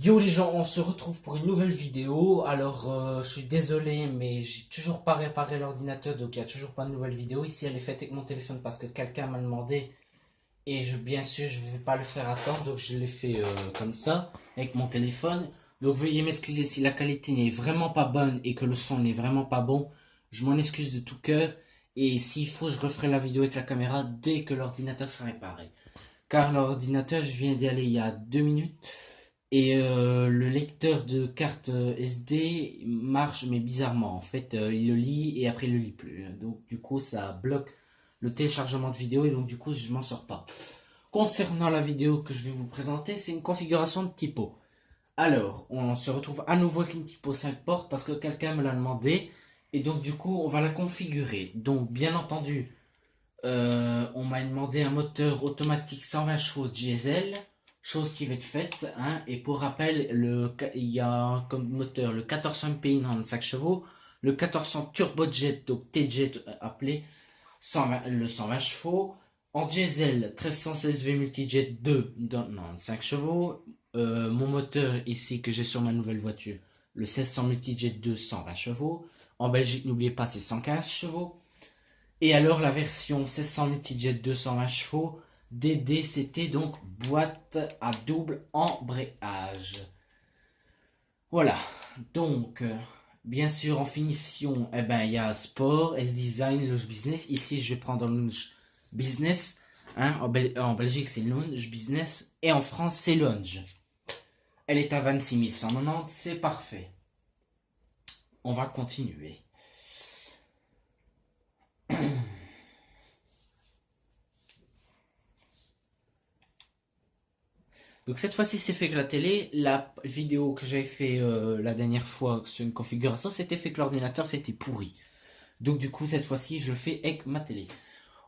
Yo les gens, on se retrouve pour une nouvelle vidéo. Alors, je suis désolé, mais j'ai toujours pas réparé l'ordinateur, donc il n'y a toujours pas de nouvelle vidéo. Ici, elle est faite avec mon téléphone parce que quelqu'un m'a demandé. Et bien sûr, je vais pas le faire attendre, donc je l'ai fait comme ça, avec mon téléphone. Donc veuillez m'excuser si la qualité n'est vraiment pas bonne et que le son n'est vraiment pas bon. Je m'en excuse de tout cœur. Et s'il faut, je referai la vidéo avec la caméra dès que l'ordinateur sera réparé. Car l'ordinateur, je viens d'y aller il y a 2 minutes. Et le lecteur de carte SD marche, mais bizarrement. En fait, il le lit et après il le lit plus. Donc du coup, ça bloque le téléchargement de vidéo et donc du coup, je m'en sors pas. Concernant la vidéo que je vais vous présenter, c'est une configuration de typo. Alors, on se retrouve à nouveau avec une typo 5 portes parce que quelqu'un me l'a demandé. Et donc du coup, on va la configurer. Donc bien entendu, on m'a demandé un moteur automatique 120 chevaux diesel, chose qui va être faite, hein. Et pour rappel, il y a comme moteur le 1400 PI 95 chevaux, le 1400 turbojet, donc T-Jet appelé, 120, le 120 chevaux, en diesel 1316 V multijet 2 95 chevaux, mon moteur ici que j'ai sur ma nouvelle voiture, le 1600 multijet 2 120 chevaux, en Belgique n'oubliez pas c'est 115 chevaux. Et alors la version 1600 multijet 220 chevaux, DDCT, donc boîte à double embrayage. Voilà, donc bien sûr en finition, eh ben, il y a Sport, S-Design, Lounge Business. Ici je vais prendre Lounge Business, hein. En Belgique c'est Lounge Business et en France c'est Lounge. Elle est à 26 190, c'est parfait. On va continuer. Donc cette fois-ci c'est fait que la télé, la vidéo que j'avais fait la dernière fois sur une configuration, c'était fait que l'ordinateur c'était pourri. Donc du coup cette fois-ci je le fais avec ma télé.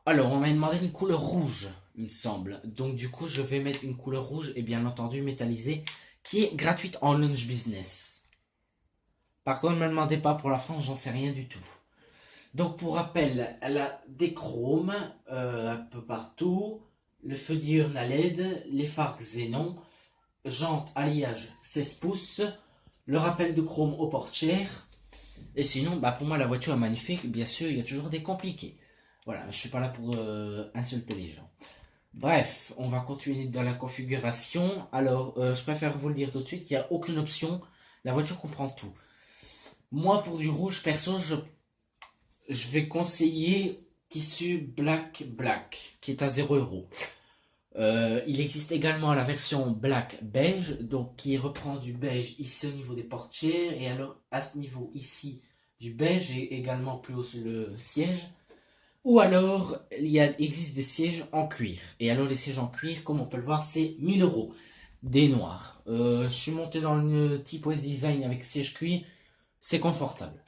Alors on m'a demandé une couleur rouge, il me semble. Donc du coup je vais mettre une couleur rouge et bien entendu métallisée qui est gratuite en Lounge Business. Par contre ne me demandez pas pour la France, j'en sais rien du tout. Donc pour rappel, elle a des chromes un peu partout, le feu diurne à LED, les phares xénon, jante alliage 16 pouces, le rappel de chrome aux portières. Et sinon, bah pour moi, la voiture est magnifique. Bien sûr, il y a toujours des compliqués. Voilà, je suis pas là pour insulter les gens. Bref, on va continuer dans la configuration. Alors, je préfère vous le dire tout de suite, il n'y a aucune option. La voiture comprend tout. Moi, pour du rouge, perso, je vais conseiller tissu Black, qui est à 0 €. Il existe également la version black beige, donc qui reprend du beige ici au niveau des portières, et alors à ce niveau ici du beige et également plus haut sur le siège. Ou alors existe des sièges en cuir. Et alors les sièges en cuir, comme on peut le voir, c'est 1000 € des noirs. Je suis monté dans le type West Design avec siège cuir, c'est confortable.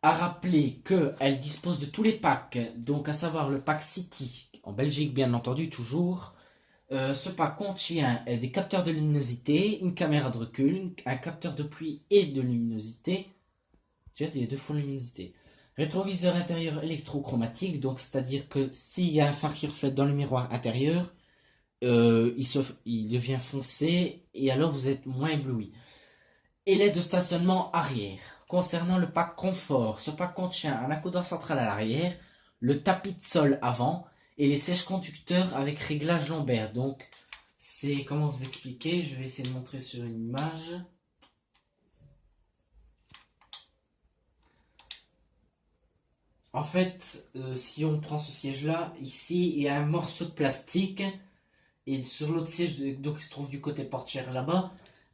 À rappeler qu'elle dispose de tous les packs, donc à savoir le pack City, en Belgique bien entendu toujours. Ce pack contient des capteurs de luminosité, une caméra de recul, un capteur de pluie et de luminosité. Tu vois, il y a deux fois de luminosité. Rétroviseur intérieur électrochromatique, donc c'est-à-dire que s'il y a un phare qui reflète dans le miroir intérieur, il devient foncé et alors vous êtes moins ébloui. Et l'aide de stationnement arrière. Concernant le pack confort, ce pack contient un accoudoir central à l'arrière, le tapis de sol avant et les sièges conducteurs avec réglage lombaire. Donc, c'est comment vous expliquer, je vais essayer de montrer sur une image. En fait, si on prend ce siège-là, ici, il y a un morceau de plastique et sur l'autre siège, donc qui se trouve du côté portière là-bas,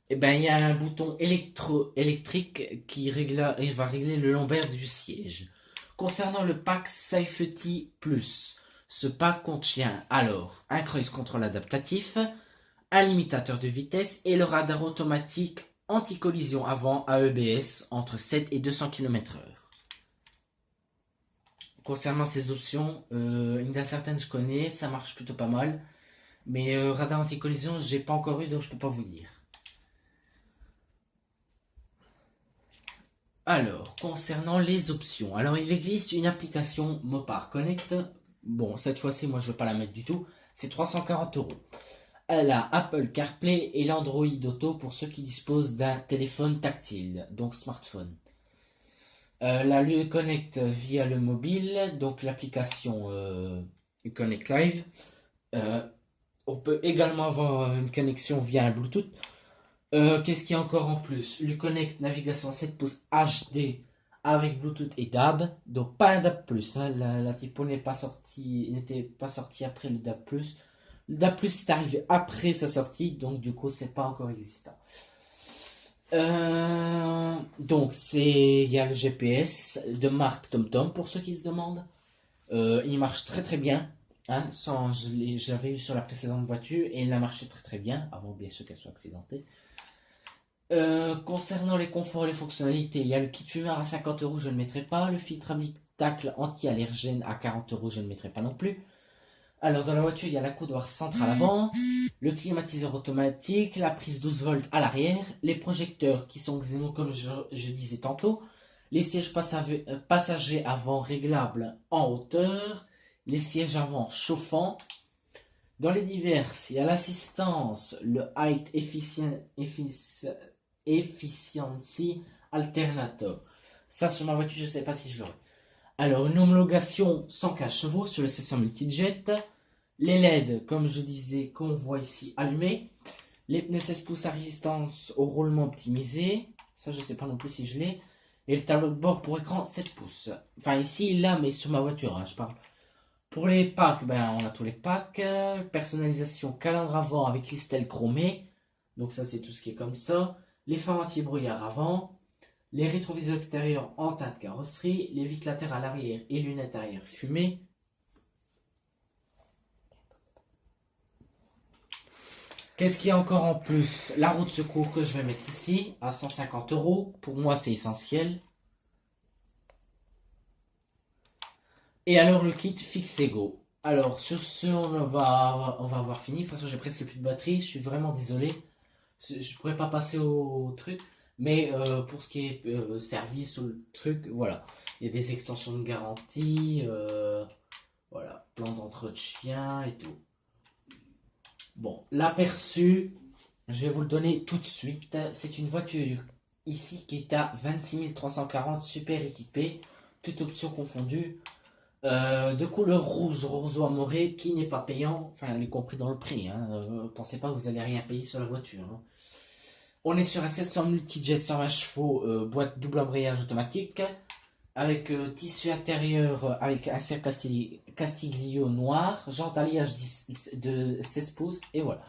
eh ben, il y a un bouton électrique qui va régler le lombaire du siège. Concernant le pack Safety Plus, ce pack contient alors un cruise control adaptatif, un limitateur de vitesse et le radar automatique anti-collision avant AEBS entre 7 et 200 km/h. Concernant ces options, il y en a certaines que je connais, ça marche plutôt pas mal. Mais radar anti-collision, j'ai pas encore eu, donc je peux pas vous dire. Alors, concernant les options, alors il existe une application Mopar Connect. Bon, cette fois-ci, moi je ne vais pas la mettre du tout. C'est 340 €. Elle a Apple CarPlay et l'Android Auto pour ceux qui disposent d'un téléphone tactile, donc smartphone. La Uconnect via le mobile, donc l'application Uconnect Live. On peut également avoir une connexion via un Bluetooth. Qu'est-ce qu'il y a encore en plus? L'Uconnect navigation 7 pouces HD avec Bluetooth et DAB, donc pas un DAB+. Hein. La typo n'était pas sortie après le DAB+. Le DAB+, est arrivé après sa sortie, donc du coup, c'est pas encore existant. Donc, il y a le GPS de marque TomTom pour ceux qui se demandent. Il marche très très bien. Hein, je l'avais eu sur la précédente voiture et il a marché très très bien, avant bien sûr qu'elle soit accidentée. Concernant les conforts et les fonctionnalités, il y a le kit fumeur à 50€, je ne mettrai pas. Le filtre habitacle anti-allergène à 40€, je ne mettrai pas non plus. Alors dans la voiture, il y a la coudoir centre à l'avant, le climatiseur automatique, la prise 12 volts à l'arrière, les projecteurs qui sont xénon comme je disais tantôt, les sièges passagers avant réglables en hauteur, les sièges avant chauffants. Dans les diverses, il y a l'assistance, le Height Efficiency Alternator. Ça, sur ma voiture, je ne sais pas si je l'aurai. Alors, une homologation 115 chevaux sur le 600 multijet. Les LED, comme je disais, qu'on voit ici allumés. Les pneus 16 pouces à résistance au roulement optimisé. Ça, je ne sais pas non plus si je l'ai. Et le tableau de bord pour écran 7 pouces. Enfin, ici, là, mais sur ma voiture, hein, je parle. Pour les packs, ben, on a tous les packs. Personnalisation calandre avant avec les stèles chromées. Donc ça, c'est tout ce qui est comme ça. Les phares anti-brouillard avant. Les rétroviseurs extérieurs en teinte carrosserie. Les vitres latérales arrière et lunettes arrière fumées. Qu'est-ce qu'il y a encore en plus? La roue de secours que je vais mettre ici à 150€. Pour moi, c'est essentiel. Et alors le kit fixe Ego. Alors sur ce, on va avoir fini. De toute façon, j'ai presque plus de batterie. Je suis vraiment désolé. Je pourrais pas passer au truc. Mais pour ce qui est service ou le truc, voilà. Il y a des extensions de garantie. Voilà. Plan d'entretien et tout. Bon, l'aperçu, je vais vous le donner tout de suite. C'est une voiture ici qui est à 26 340, super équipée. Toute option confondue. De couleur rouge, roseau moré, qui n'est pas payant, enfin, elle est compris dans le prix. Hein. Pensez pas que vous allez rien payer sur la voiture. Hein. On est sur un 700 multijet 120 chevaux, boîte double embrayage automatique, avec tissu intérieur avec insert Castiglio noir, jante alliage de 16 pouces, et voilà.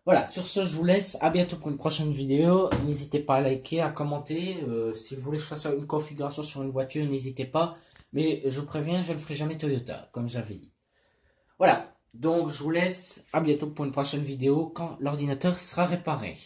Voilà, sur ce, je vous laisse. À bientôt pour une prochaine vidéo. N'hésitez pas à liker, à commenter. Si vous voulez que je fasse une configuration sur une voiture, n'hésitez pas. Mais je vous préviens, je ne le ferai jamais Toyota, comme j'avais dit. Voilà, donc je vous laisse. À bientôt pour une prochaine vidéo quand l'ordinateur sera réparé.